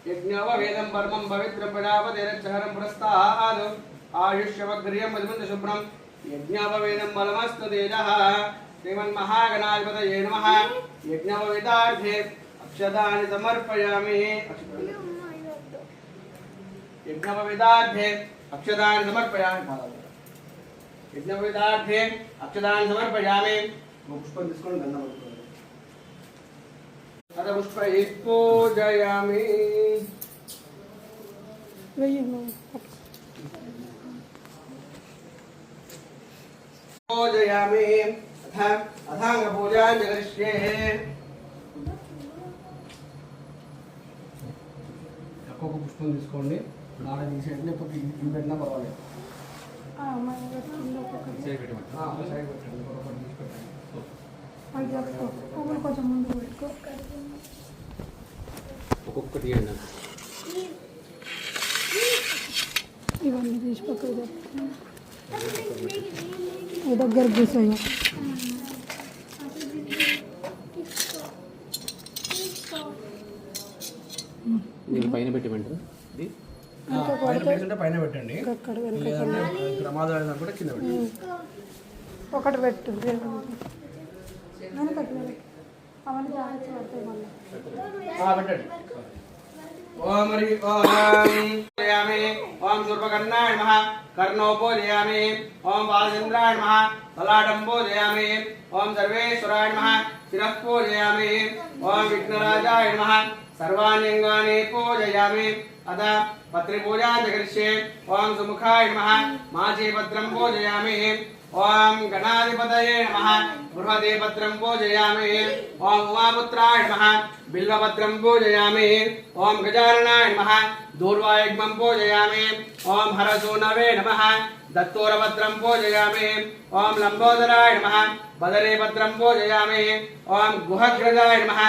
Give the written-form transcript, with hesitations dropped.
यज्ञोपवेदं परमं पवित्रं प्रजापतिरक्षहरं पुरस्ताद् आयुष्यवग्र्यं मधुमन्तशुभ्रं यज्ञोपवेदं बलमस्तु तेजः श्रीमन्महागणाधिपतये नमः। यज्ञोपवेदार्थे अक्षतानि समर्पयामि। यज्ञोपवेदार्थे अक्षतानि समर्पयामि। यज्ञोपवेदार्थे अक्षतानि समर्पयामि। पुष्पं తీసుకొని గంధం పట్టుకోండి। अथ पुष्पैः पूजयामि। पूजयामि अथांगपूजां करिष्ये। ఒక్కొక్క పుష్పం తీసుకోండి। నాడ తీసేయండి, లేకపోతే ఇది పెట్టినా పర్వాలేదు। సైడ్ పెట్టండి, ఒక్కొక్కటి తీసి పెట్టండి। కొంచెం ముందు పెట్టుకో, ఒక్కొక్కటి ఇవన్నీ తీసి పక్కకు దగ్గర కూర్చోయ్యా। దీని పైన పెట్టమంటారు, పైన పెట్టండి, ప్రమాదం కూడా కింద పెట్టండి। ఒకటి పెట్టు, అవన్నీ జాగ్రత్త పడతాయి మళ్ళీ పెట్టండి। ओम हरि ओम पूजयामि। ओम सूर्पकर्णाय नमः कर्णो पूजयामि। ओम बालचन्द्राय नमः ललाटं पूजयामि। ओम सर्वेश्वराय नमः शिरः पूजयामि। ओम विघ्नराजाय नमः सर्वाणि अंगानि पूजयामि। अतः पत्रिपूजां च करिष्ये। ओम सुमुखाय नमः माचीपत्रं पूजयामि। ओम गणाधिपतये नमः बृहदेपत्रं पूजयामि। ओम उमापुत्राय नमः बिल्वपत्रं पूजयामि। ओम गजाननाय नमः दूर्वायुग्मं पूजयामि। ओम हरसूनवे नमः दत्तूरपत्रं पूजयामि। ओम लंबोदराय नमः बदरीपत्रं पूजयामि। ओम गुहग्रजाय नमः